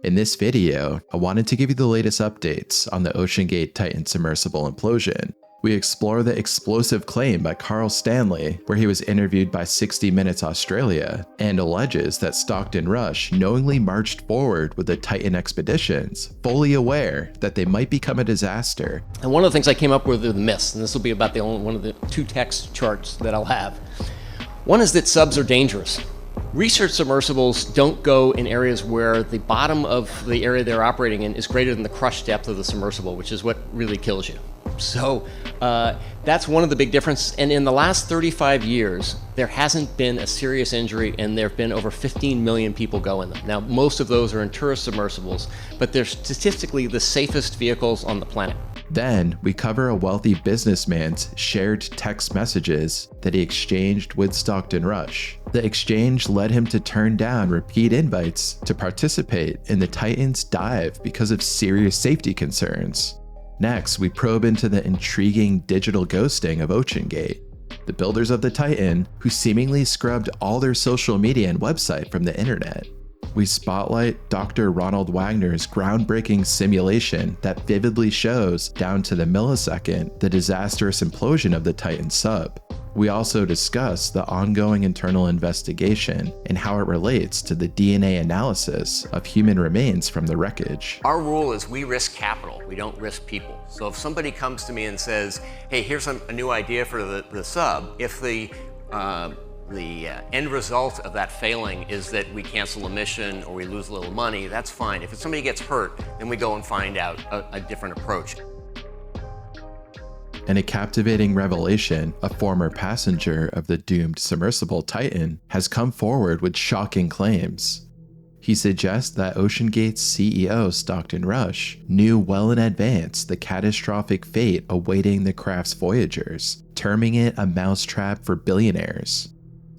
In this video, I wanted to give you the latest updates on the OceanGate Titan submersible implosion. We explore the explosive claim by Karl Stanley, where he was interviewed by 60 Minutes Australia, and alleges that Stockton Rush knowingly marched forward with the Titan expeditions, fully aware that they might become a disaster. And one of the things I came up with are the myths, and this will be about the only one of the two text charts that I'll have. One is that subs are dangerous. Research submersibles don't go in areas where the bottom of the area they're operating in is greater than the crush depth of the submersible, which is what really kills you. So that's one of the big differences. And in the last 35 years, there hasn't been a serious injury, and there have been over 15 million people go in them. Now, most of those are in tourist submersibles, but they're statistically the safest vehicles on the planet. Then, we cover a wealthy businessman's shared text messages that he exchanged with Stockton Rush. The exchange led him to turn down repeat invites to participate in the Titan's dive because of serious safety concerns. Next, we probe into the intriguing digital ghosting of OceanGate, the builders of the Titan, who seemingly scrubbed all their social media and website from the internet. We spotlight Dr. Ronald Wagner's groundbreaking simulation that vividly shows, down to the millisecond, the disastrous implosion of the Titan sub. We also discuss the ongoing internal investigation and how it relates to the DNA analysis of human remains from the wreckage. Our rule is we risk capital, we don't risk people. So if somebody comes to me and says, hey, here's a new idea for the sub, if the end result of that failing is that we cancel a mission or we lose a little money, that's fine. If somebody gets hurt, then we go and find out a different approach. In a captivating revelation, a former passenger of the doomed submersible Titan has come forward with shocking claims. He suggests that OceanGate's CEO Stockton Rush knew well in advance the catastrophic fate awaiting the craft's voyagers, terming it a mousetrap for billionaires.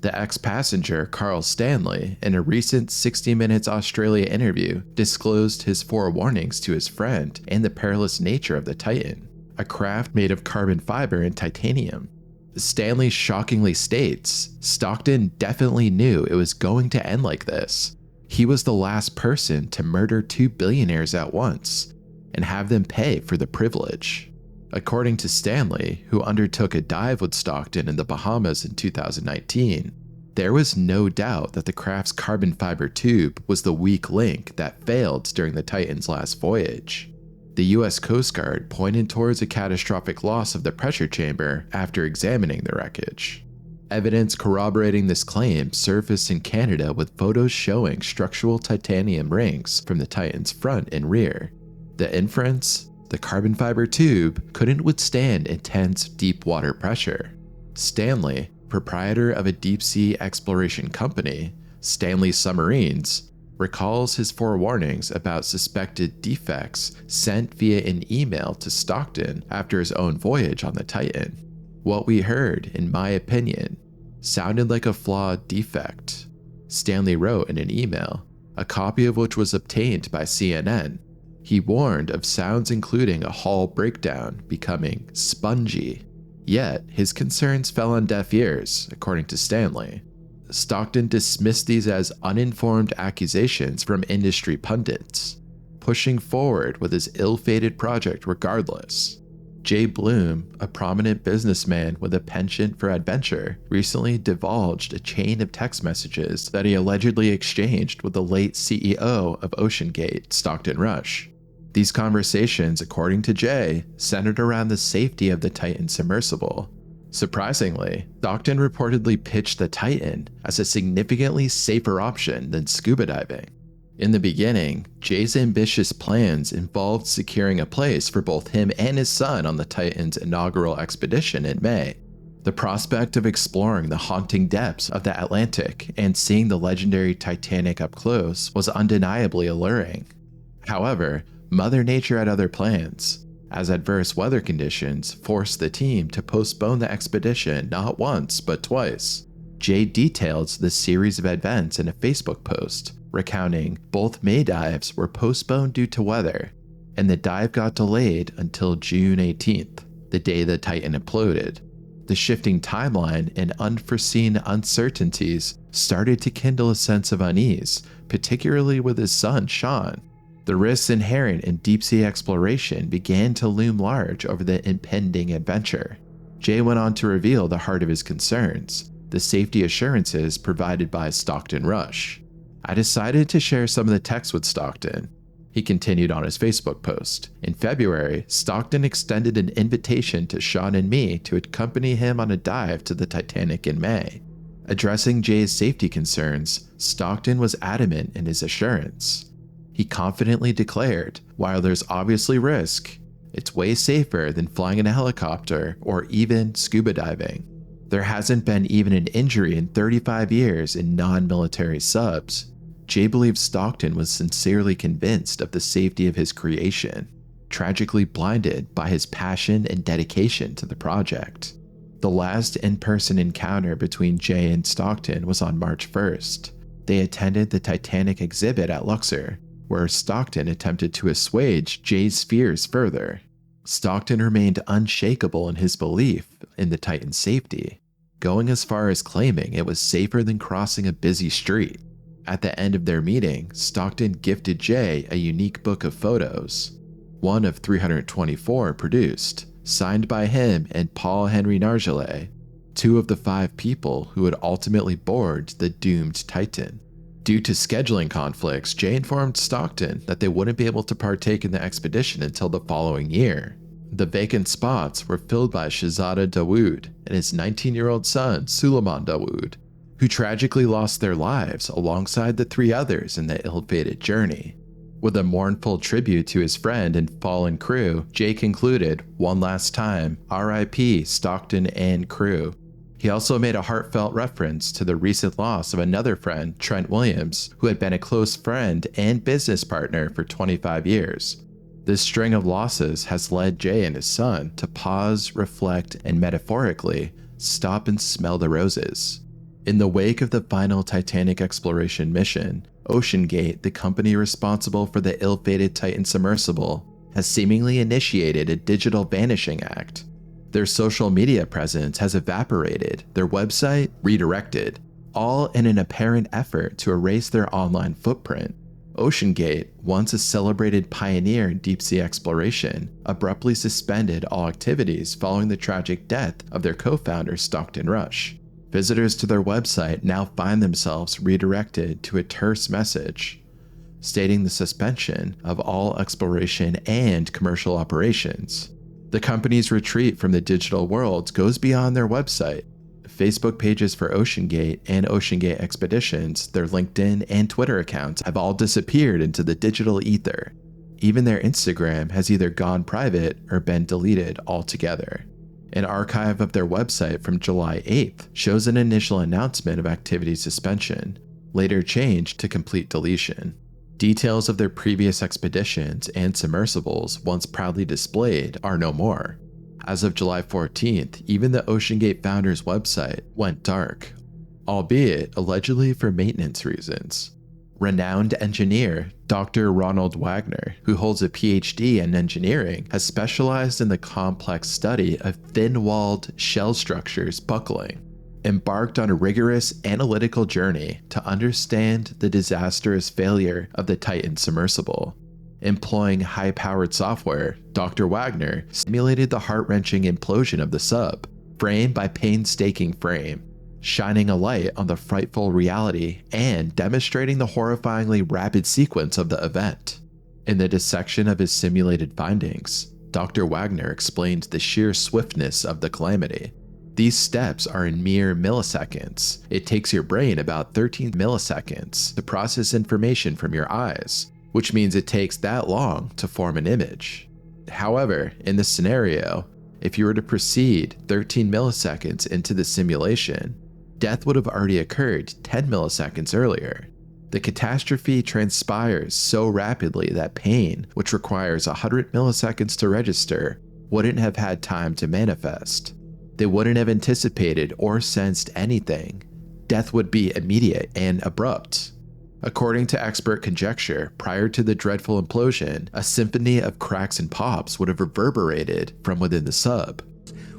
The ex-passenger Karl Stanley, in a recent 60 Minutes Australia interview, disclosed his forewarnings to his friend and the perilous nature of the Titan, a craft made of carbon fiber and titanium. Stanley shockingly states, Stockton definitely knew it was going to end like this. He was the last person to murder 2 billionaires at once and have them pay for the privilege. According to Stanley, who undertook a dive with Stockton in the Bahamas in 2019, there was no doubt that the craft's carbon fiber tube was the weak link that failed during the Titan's last voyage. The US Coast Guard pointed towards a catastrophic loss of the pressure chamber after examining the wreckage. Evidence corroborating this claim surfaced in Canada with photos showing structural titanium rings from the Titan's front and rear. The inference? The carbon fiber tube couldn't withstand intense deep water pressure. Stanley, proprietor of a deep-sea exploration company, Stanley Submarines, recalls his forewarnings about suspected defects sent via an email to Stockton after his own voyage on the Titan. What we heard, in my opinion, sounded like a flawed defect. Stanley wrote in an email, a copy of which was obtained by CNN. He warned of sounds including a hull breakdown becoming spongy. Yet, his concerns fell on deaf ears, according to Stanley. Stockton dismissed these as uninformed accusations from industry pundits, pushing forward with his ill-fated project regardless. Jay Bloom, a prominent businessman with a penchant for adventure, recently divulged a chain of text messages that he allegedly exchanged with the late CEO of OceanGate, Stockton Rush. These conversations, according to Jay, centered around the safety of the Titan submersible. Surprisingly, Stockton reportedly pitched the Titan as a significantly safer option than scuba diving. In the beginning, Jay's ambitious plans involved securing a place for both him and his son on the Titan's inaugural expedition in May. The prospect of exploring the haunting depths of the Atlantic and seeing the legendary Titanic up close was undeniably alluring. However, Mother Nature had other plans, as adverse weather conditions forced the team to postpone the expedition not once but twice. Jay details the series of events in a Facebook post, recounting both May dives were postponed due to weather, and the dive got delayed until June 18th, the day the Titan imploded. The shifting timeline and unforeseen uncertainties started to kindle a sense of unease, particularly with his son, Sean. The risks inherent in deep-sea exploration began to loom large over the impending adventure. Jay went on to reveal the heart of his concerns, the safety assurances provided by Stockton Rush. I decided to share some of the text with Stockton. He continued on his Facebook post. In February, Stockton extended an invitation to Sean and me to accompany him on a dive to the Titanic in May. Addressing Jay's safety concerns, Stockton was adamant in his assurance. He confidently declared, while there's obviously risk, it's way safer than flying in a helicopter or even scuba diving. There hasn't been even an injury in 35 years in non-military subs. Jay believes Stockton was sincerely convinced of the safety of his creation, tragically blinded by his passion and dedication to the project. The last in-person encounter between Jay and Stockton was on March 1st. They attended the Titanic exhibit at Luxor, where Stockton attempted to assuage Jay's fears further. Stockton remained unshakable in his belief in the Titan's safety, going as far as claiming it was safer than crossing a busy street. At the end of their meeting, Stockton gifted Jay a unique book of photos, one of 324 produced, signed by him and Paul Henry Nargeolet, 2 of the 5 people who would ultimately board the doomed Titan. Due to scheduling conflicts, Jay informed Stockton that they wouldn't be able to partake in the expedition until the following year. The vacant spots were filled by Shahzada Dawood and his 19-year-old son, Suleiman Dawood, who tragically lost their lives alongside the 3 others in the ill-fated journey. With a mournful tribute to his friend and fallen crew, Jay concluded, one last time, R.I.P. Stockton and crew. He also made a heartfelt reference to the recent loss of another friend, Trent Williams, who had been a close friend and business partner for 25 years. This string of losses has led Jay and his son to pause, reflect, and metaphorically, stop and smell the roses. In the wake of the final Titanic exploration mission, OceanGate, the company responsible for the ill-fated Titan submersible, has seemingly initiated a digital vanishing act. Their social media presence has evaporated, their website redirected, all in an apparent effort to erase their online footprint. OceanGate, once a celebrated pioneer in deep-sea exploration, abruptly suspended all activities following the tragic death of their co-founder Stockton Rush. Visitors to their website now find themselves redirected to a terse message, stating the suspension of all exploration and commercial operations. The company's retreat from the digital world goes beyond their website. Facebook pages for OceanGate and OceanGate Expeditions, their LinkedIn and Twitter accounts have all disappeared into the digital ether. Even their Instagram has either gone private or been deleted altogether. An archive of their website from July 8th shows an initial announcement of activity suspension, later changed to complete deletion. Details of their previous expeditions and submersibles, once proudly displayed, are no more. As of July 14th, even the OceanGate founder's website went dark, albeit allegedly for maintenance reasons. Renowned engineer Dr. Ronald Wagner, who holds a PhD in engineering, has specialized in the complex study of thin-walled shell structures buckling, embarked on a rigorous analytical journey to understand the disastrous failure of the Titan submersible. Employing high-powered software, Dr. Wagner simulated the heart-wrenching implosion of the sub, frame by painstaking frame, shining a light on the frightful reality and demonstrating the horrifyingly rapid sequence of the event. In the dissection of his simulated findings, Dr. Wagner explained the sheer swiftness of the calamity. These steps are in mere milliseconds. It takes your brain about 13 milliseconds to process information from your eyes, which means it takes that long to form an image. However, in this scenario, if you were to proceed 13 milliseconds into the simulation, death would have already occurred 10 milliseconds earlier. The catastrophe transpires so rapidly that pain, which requires 100 milliseconds to register, wouldn't have had time to manifest. They wouldn't have anticipated or sensed anything. Death would be immediate and abrupt. According to expert conjecture, prior to the dreadful implosion, a symphony of cracks and pops would have reverberated from within the sub.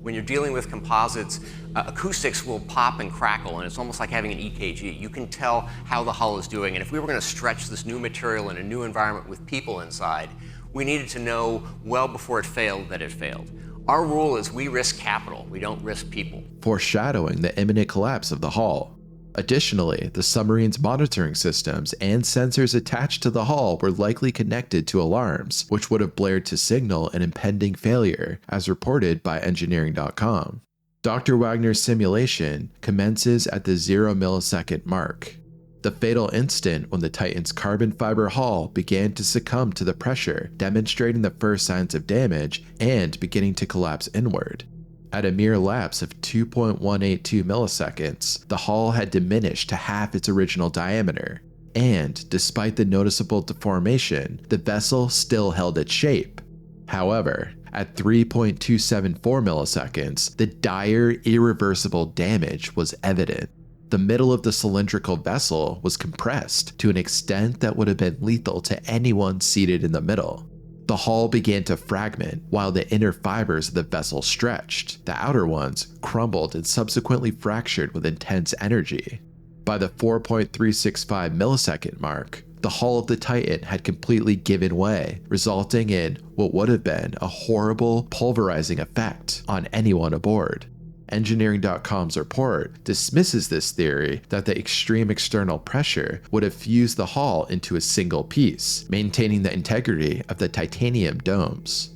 When you're dealing with composites, acoustics will pop and crackle, and it's almost like having an EKG. You can tell how the hull is doing, and if we were going to stretch this new material in a new environment with people inside, we needed to know well before it failed that it failed. Our rule is we risk capital, we don't risk people. Foreshadowing the imminent collapse of the hull. Additionally, the submarine's monitoring systems and sensors attached to the hull were likely connected to alarms, which would have blared to signal an impending failure, as reported by engineering.com. Dr. Wagner's simulation commences at the 0 millisecond mark, the fatal instant when the Titan's carbon fiber hull began to succumb to the pressure, demonstrating the first signs of damage and beginning to collapse inward. At a mere lapse of 2.182 milliseconds, the hull had diminished to half its original diameter, and despite the noticeable deformation, the vessel still held its shape. However, at 3.274 milliseconds, the dire, irreversible damage was evident. The middle of the cylindrical vessel was compressed to an extent that would have been lethal to anyone seated in the middle. The hull began to fragment while the inner fibers of the vessel stretched. The outer ones crumbled and subsequently fractured with intense energy. By the 4.365 millisecond mark, the hull of the Titan had completely given way, resulting in what would have been a horrible pulverizing effect on anyone aboard. Engineering.com's report dismisses this theory that the extreme external pressure would have fused the hull into a single piece, maintaining the integrity of the titanium domes.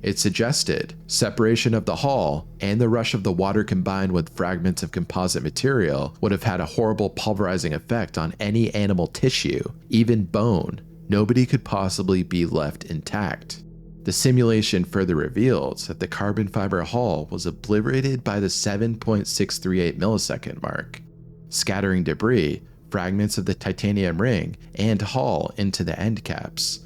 It suggested separation of the hull and the rush of the water combined with fragments of composite material would have had a horrible pulverizing effect on any animal tissue, even bone. Nobody could possibly be left intact. The simulation further reveals that the carbon fiber hull was obliterated by the 7.638 millisecond mark, scattering debris, fragments of the titanium ring, and hull into the end caps.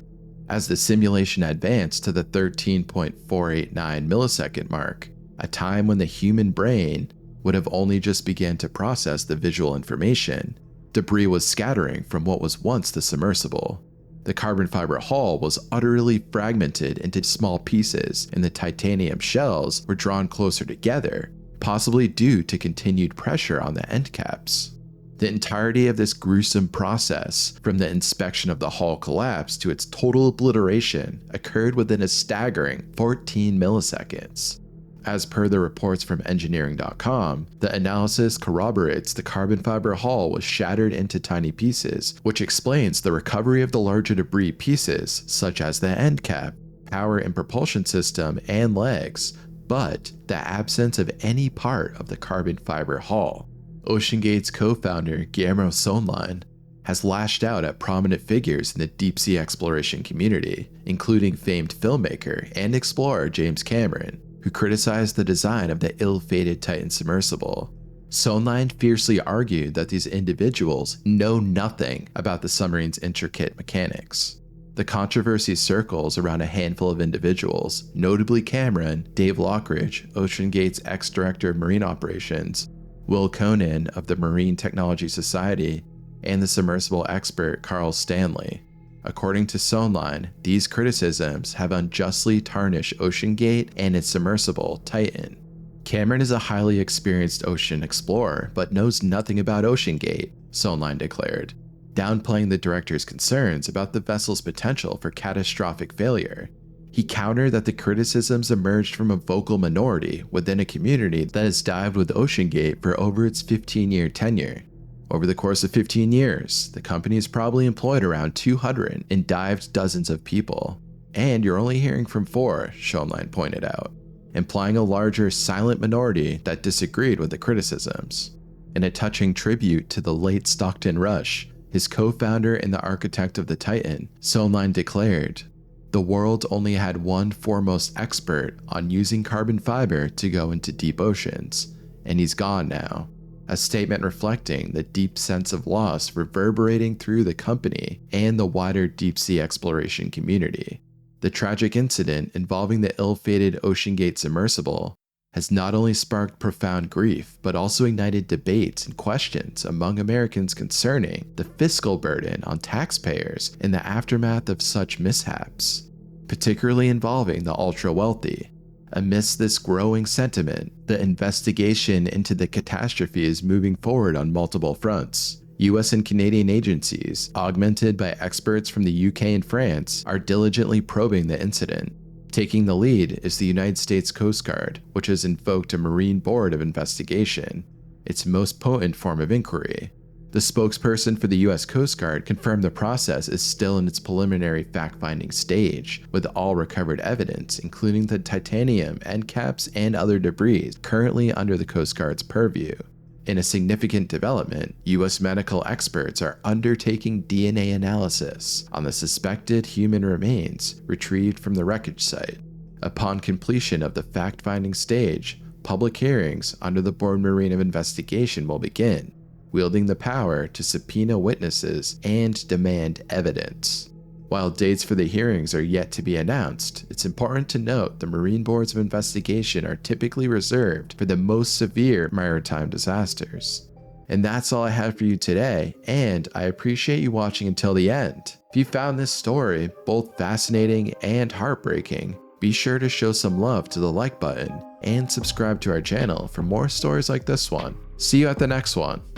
As the simulation advanced to the 13.489 millisecond mark, a time when the human brain would have only just begun to process the visual information, debris was scattering from what was once the submersible. The carbon fiber hull was utterly fragmented into small pieces, and the titanium shells were drawn closer together, possibly due to continued pressure on the end caps. The entirety of this gruesome process, from the inspection of the hull collapse to its total obliteration, occurred within a staggering 14 milliseconds. As per the reports from engineering.com, the analysis corroborates the carbon fiber hull was shattered into tiny pieces, which explains the recovery of the larger debris pieces, such as the end cap, power and propulsion system, and legs, but the absence of any part of the carbon fiber hull. OceanGate's co-founder, Guillermo Sonline, has lashed out at prominent figures in the deep-sea exploration community, including famed filmmaker and explorer James Cameron, who criticized the design of the ill-fated Titan submersible. Sonline fiercely argued that these individuals know nothing about the submarine's intricate mechanics. The controversy circles around a handful of individuals, notably Cameron, Dave Lockridge, OceanGate's ex-director of marine operations, Will Conan of the Marine Technology Society, and the submersible expert Karl Stanley. According to Sonline, these criticisms have unjustly tarnished OceanGate and its submersible, Titan. Cameron is a highly experienced ocean explorer, but knows nothing about OceanGate, Sonline declared, downplaying the director's concerns about the vessel's potential for catastrophic failure. He countered that the criticisms emerged from a vocal minority within a community that has dived with OceanGate for over its 15-year tenure. Over the course of 15 years, the company has probably employed around 200 and dived dozens of people. And you're only hearing from 4, Sonline pointed out, implying a larger silent minority that disagreed with the criticisms. In a touching tribute to the late Stockton Rush, his co-founder and the architect of the Titan, Sonline declared, "The world only had one foremost expert on using carbon fiber to go into deep oceans, and he's gone now." A statement reflecting the deep sense of loss reverberating through the company and the wider deep-sea exploration community. The tragic incident involving the ill-fated OceanGate submersible has not only sparked profound grief, but also ignited debates and questions among Americans concerning the fiscal burden on taxpayers in the aftermath of such mishaps, particularly involving the ultra-wealthy. Amidst this growing sentiment, the investigation into the catastrophe is moving forward on multiple fronts. US and Canadian agencies, augmented by experts from the UK and France, are diligently probing the incident. Taking the lead is the United States Coast Guard, which has invoked a Marine Board of Investigation, its most potent form of inquiry. The spokesperson for the US Coast Guard confirmed the process is still in its preliminary fact-finding stage, with all recovered evidence, including the titanium, end caps, and other debris, currently under the Coast Guard's purview. In a significant development, US medical experts are undertaking DNA analysis on the suspected human remains retrieved from the wreckage site. Upon completion of the fact-finding stage, public hearings under the Board Marine of Investigation will begin, wielding the power to subpoena witnesses and demand evidence. While dates for the hearings are yet to be announced, it's important to note the Marine Boards of Investigation are typically reserved for the most severe maritime disasters. And that's all I have for you today, and I appreciate you watching until the end. If you found this story both fascinating and heartbreaking, be sure to show some love to the like button and subscribe to our channel for more stories like this one. See you at the next one.